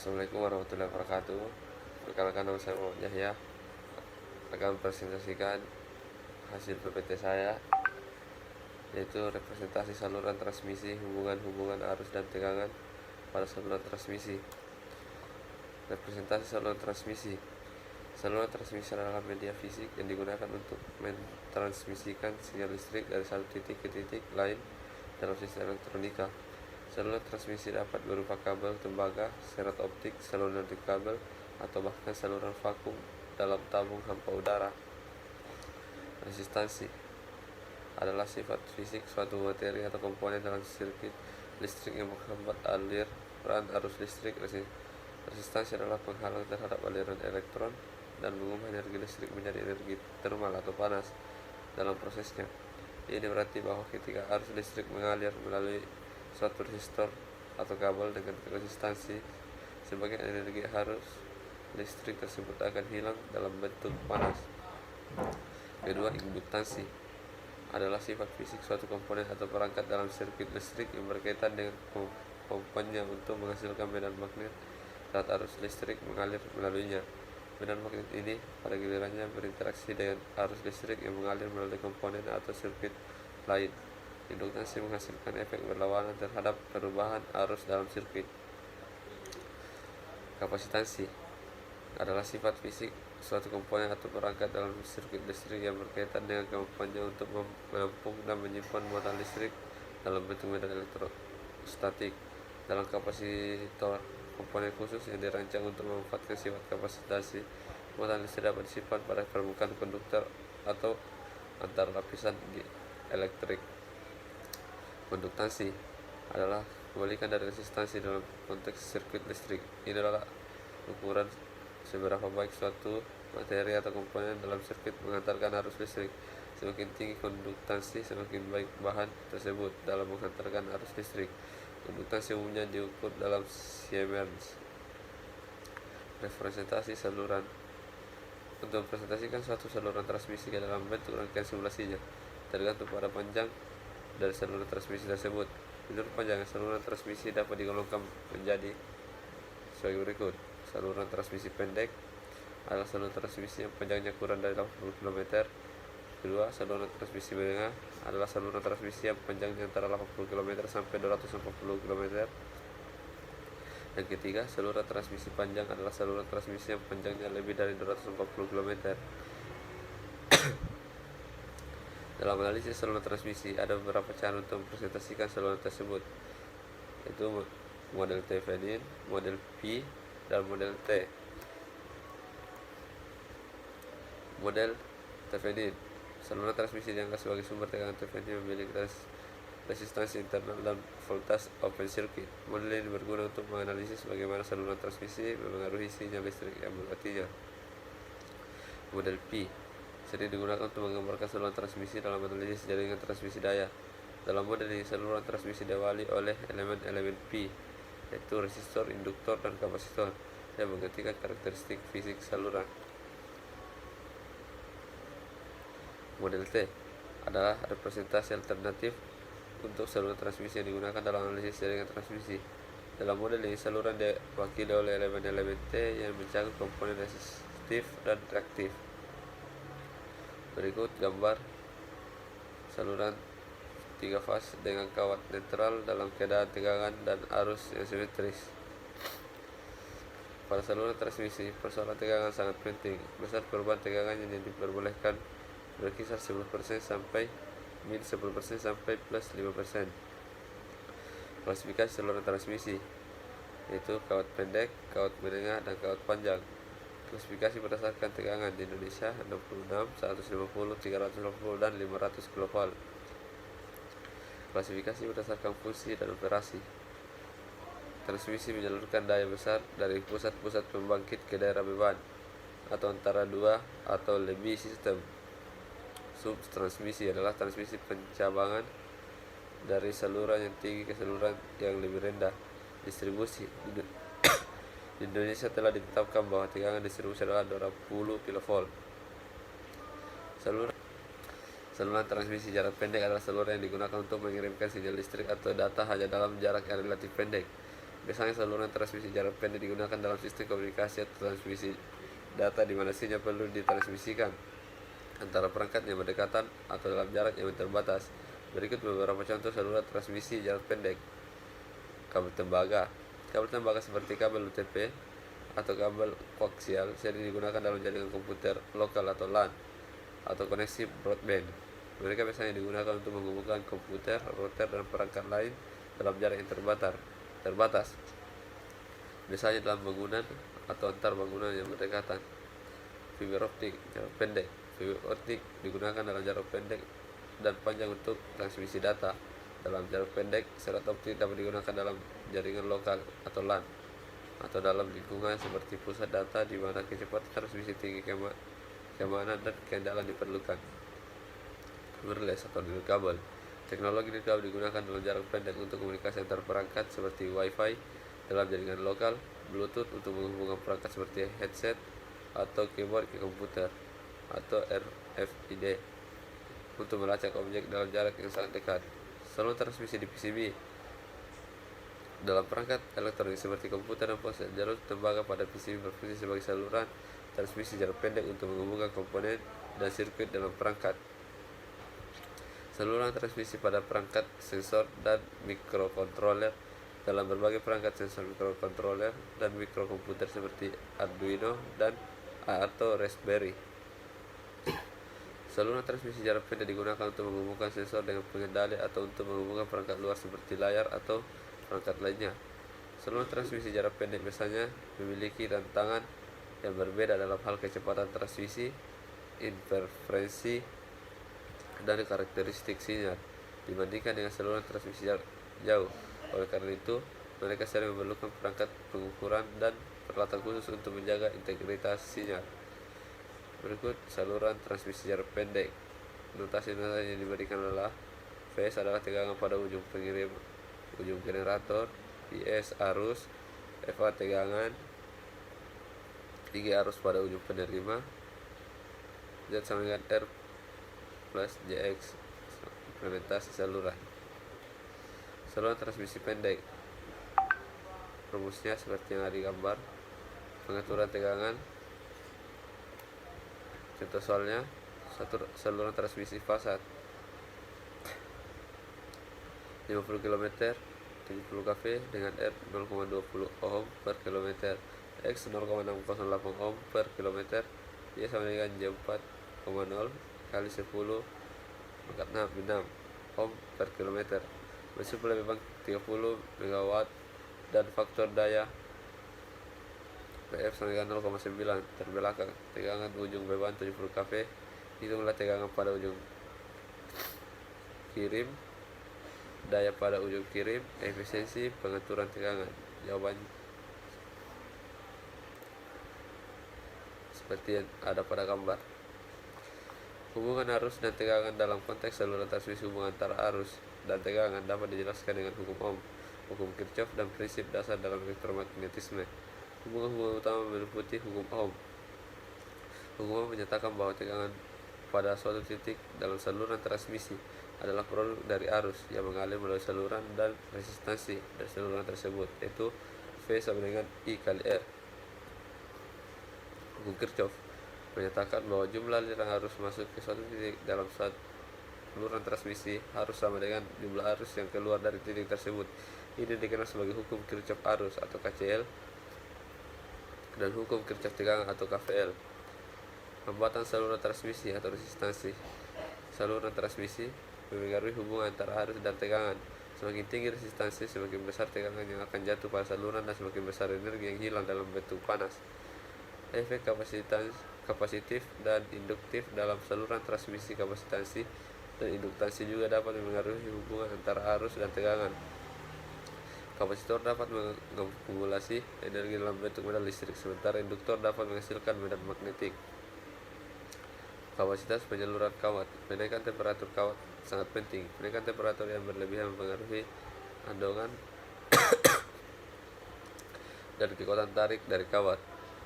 Assalamualaikum warahmatullahi wabarakatuh. Perkenalkan, nama saya Muhammad Yahya. Akan presentasikan hasil PPT saya, yaitu representasi saluran transmisi, hubungan arus dan tegangan pada saluran transmisi. Representasi saluran transmisi. Saluran transmisi adalah media fisik yang digunakan untuk mentransmisikan sinyal listrik dari satu titik ke titik lain dalam sistem elektronika. Saluran transmisi dapat berupa kabel tembaga, serat optik, saluran nirkabel, atau bahkan saluran vakum dalam tabung hampa udara. Resistansi adalah sifat fisik suatu materi atau komponen dalam sirkuit listrik yang menghambat aliran arus listrik. Resistansi adalah penghalang terhadap aliran elektron dan mengubah energi listrik menjadi energi termal atau panas dalam prosesnya. Ini berarti bahwa ketika arus listrik mengalir melalui suatu resistor atau kabel dengan resistansi, sebagian energi arus listrik tersebut akan hilang dalam bentuk panas. Kedua, induktansi adalah sifat fisik suatu komponen atau perangkat dalam sirkuit listrik yang berkaitan dengan pompanya untuk menghasilkan medan magnet saat arus listrik mengalir melaluinya. Medan magnet ini pada gilirannya berinteraksi dengan arus listrik yang mengalir melalui komponen atau sirkuit lain. Induktansi menghasilkan efek berlawanan terhadap perubahan arus dalam sirkuit. Kapasitansi adalah sifat fisik suatu komponen atau perangkat dalam sirkuit listrik yang berkaitan dengan kemampuannya untuk menampung dan menyimpan muatan listrik dalam bentuk medan elektrostatik. Dalam kapasitor, komponen khusus yang dirancang untuk memanfaatkan sifat kapasitasi, muatan listrik dapat disimpan pada permukaan konduktor atau antar lapisan di elektrik. Konduktansi adalah kebalikan dari resistansi dalam konteks sirkuit listrik. Ini adalah ukuran seberapa baik suatu materi atau komponen dalam sirkuit mengantarkan arus listrik. Semakin tinggi konduktansi, semakin baik bahan tersebut dalam menghantarkan arus listrik. Konduktansi umumnya diukur dalam Siemens. Representasi saluran. Untuk mempresentasikan suatu saluran transmisi ke dalam bentuk rangkaian simulasinya tergantung pada panjang dari saluran transmisi tersebut. Menurut panjang saluran transmisi dapat digolongkan menjadi sebagai berikut. Saluran transmisi pendek adalah saluran transmisi yang panjangnya kurang dari 80 km. Kedua, saluran transmisi menengah adalah saluran transmisi yang panjangnya antara 80 km sampai 240 km. Yang ketiga, saluran transmisi panjang adalah saluran transmisi yang panjangnya lebih dari 240 km. Dalam analisis saluran transmisi, ada beberapa cara untuk mempresentasikan saluran tersebut, yaitu model Thevenin, model P, dan model T. Model Thevenin. Saluran transmisi dianggap sebagai sumber tegangan Thevenin memiliki resistansi internal dan voltage open circuit. Model ini berguna untuk menganalisis bagaimana saluran transmisi memengaruhi sinyal listrik yang melewatinya. Model P sering digunakan untuk menggambarkan saluran transmisi dalam analisis jaringan transmisi daya. Dalam model ini, saluran transmisi diawali oleh elemen-elemen P, yaitu resistor, induktor, dan kapasitor, yang menggantikan karakteristik fisik saluran. Model T adalah representasi alternatif untuk saluran transmisi yang digunakan dalam analisis jaringan transmisi. Dalam model ini, saluran diwakili oleh elemen-elemen T yang mencakup komponen resistif dan reaktif. Berikut gambar saluran 3 fase dengan kawat netral dalam keadaan tegangan dan arus yang simetris. Pada saluran transmisi, persoalan tegangan sangat penting. Besar perubahan tegangan yang diperbolehkan berkisar 10% sampai min 10% sampai plus 5%. Klasifikasi saluran transmisi, yaitu kawat pendek, kawat menengah, dan kawat panjang. Klasifikasi berdasarkan tegangan di Indonesia 66, 150, 350, dan 500 kV. Klasifikasi berdasarkan fungsi dan operasi. Transmisi menyalurkan daya besar dari pusat-pusat pembangkit ke daerah beban atau antara dua atau lebih sistem. Subtransmisi adalah transmisi pencabangan dari saluran yang tinggi ke saluran yang lebih rendah. Distribusi di Indonesia telah ditetapkan bahwa tegangan distribusi adalah 20 kV. Saluran transmisi jarak pendek adalah saluran yang digunakan untuk mengirimkan sinyal listrik atau data hanya dalam jarak yang relatif pendek. Biasanya saluran transmisi jarak pendek digunakan dalam sistem komunikasi atau transmisi data di mana sinyal perlu ditransmisikan antara perangkat yang berdekatan atau dalam jarak yang terbatas. Berikut beberapa contoh saluran transmisi jarak pendek. Kabel tembaga. Kabel tembaga seperti kabel UTP atau kabel koaksial sering digunakan dalam jaringan komputer lokal atau LAN atau koneksi broadband. Mereka biasanya digunakan untuk menghubungkan komputer, router, dan perangkat lain dalam jarak yang terbatas. Biasanya dalam bangunan atau antar bangunan yang berdekatan. Fiber optik jarak pendek. Fiber optik digunakan dalam jarak pendek dan panjang untuk transmisi data. Dalam jarak pendek, serat optik dapat digunakan dalam jaringan lokal atau LAN atau dalam lingkungan seperti pusat data di mana kecepatan transmisi tinggi, keamanan dan keandalan diperlukan. Wireless atau nirkabel. Teknologi nirkabel digunakan dalam jarak pendek untuk komunikasi antar perangkat seperti Wi-Fi dalam jaringan lokal, Bluetooth untuk menghubungkan perangkat seperti headset atau keyboard ke komputer, atau RFID untuk melacak objek dalam jarak yang sangat dekat. Saluran transmisi di PCB dalam perangkat elektronik seperti komputer dan ponsel. Jalur tembaga pada PCB berfungsi sebagai saluran transmisi jarak pendek untuk menghubungkan komponen dan sirkuit dalam perangkat. Saluran transmisi pada perangkat sensor dan mikrokontroler dalam berbagai perangkat sensor, mikrokontroler, dan mikrokomputer seperti Arduino dan atau Raspberry. Saluran transmisi jarak pendek digunakan untuk menghubungkan sensor dengan pengendali atau untuk menghubungkan perangkat luar seperti layar atau perangkat lainnya. Saluran transmisi jarak pendek biasanya memiliki tantangan yang berbeda dalam hal kecepatan transmisi, interferensi, dan karakteristik sinyal dibandingkan dengan saluran transmisi jarak jauh. Oleh karena itu, mereka sering memerlukan perangkat pengukuran dan peralatan khusus untuk menjaga integritas sinyal. Berikut saluran transmisi jarak pendek. Notasi yang diberikan adalah Vs adalah tegangan pada ujung pengirim ujung generator, Is arus, Fa tegangan, Ig arus pada ujung penerima, Z sama dengan R plus Jx. Implementasi saluran. Saluran transmisi pendek, rumusnya seperti yang ada di gambar. Pengaturan tegangan. Contoh soalnya, saluran transmisi fasad 50 km 70 kV dengan R 0,20 ohm per km, X 0,608 ohm per km, Y sama dengan J4,0 kali 10 pangkat 6 ohm per km. Mensuplai beban 30 MW dan faktor daya PF sama dengan 0,9 terbelakang. Tegangan ujung beban 70 kV. Hitunglah tegangan pada ujung kirim, daya pada ujung kirim, efisiensi pengaturan tegangan. Jawaban seperti yang ada pada gambar. Hubungan arus dan tegangan dalam konteks saluran transmisi. Hubungan antara arus dan tegangan dapat dijelaskan dengan hukum Ohm, hukum Kirchhoff, dan prinsip dasar dalam elektromagnetisme. Hubungan utama meliputi hukum Ohm. Hukum Ohm menyatakan bahwa tegangan pada suatu titik dalam saluran transmisi adalah produk dari arus yang mengalir melalui saluran dan resistansi dari saluran tersebut, yaitu V sama dengan I kali R. Hukum Kirchhoff menyatakan bahwa jumlah aliran arus masuk ke suatu titik dalam saluran transmisi harus sama dengan jumlah arus yang keluar dari titik tersebut. Ini dikenal sebagai hukum Kirchhoff arus atau KCL dan hukum Kirchhoff tegangan atau KVL. Hambatan saluran transmisi atau resistansi. Saluran transmisi memengaruhi hubungan antara arus dan tegangan. Semakin tinggi resistansi, semakin besar tegangan yang akan jatuh pada saluran dan semakin besar energi yang hilang dalam bentuk panas. Efek kapasitif dan induktif dalam saluran transmisi. Kapasitansi dan induktansi juga dapat memengaruhi hubungan antara arus dan tegangan. Kapasitor dapat mengakumulasi energi dalam bentuk medan listrik, sementara induktor dapat menghasilkan medan magnetik. Kapasitas penyaluran kawat. Menaikkan temperatur kawat sangat penting. Menaikkan temperatur yang berlebihan mempengaruhi andongan dan kekuatan tarik dari kawat.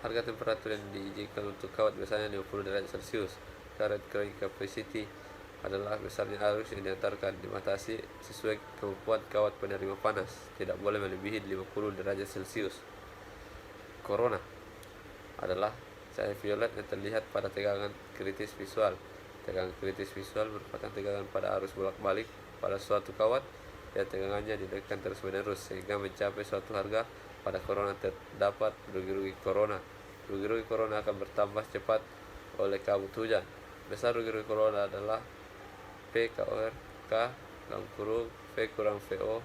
Harga temperatur yang diizinkan untuk kawat biasanya 50 derajat Celcius. Current carrying capacity adalah besarnya arus yang diantarkan dibatasi sesuai kemampuan kawat penerima panas, tidak boleh melebihi 50 derajat Celcius. Corona adalah cahaya violet yang terlihat pada tegangan kritis visual. Tegangan kritis visual merupakan tegangan pada arus bolak-balik pada suatu kawat yang tegangannya dinaikkan terus-menerus sehingga mencapai suatu harga. Pada corona terdapat rugi-rugi corona. Rugi-rugi corona akan bertambah cepat oleh kabut hujan. Besar rugi-rugi corona adalah P KOR K dalam kurung V kurang VO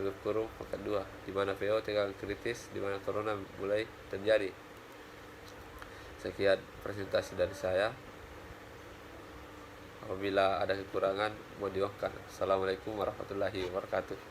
tutup kurung pangkat 2, di mana VO tegangan kritis, di mana corona mulai terjadi. Sekian presentasi dari saya. Apabila ada kekurangan mohon dimaafkan. Assalamualaikum warahmatullahi wabarakatuh.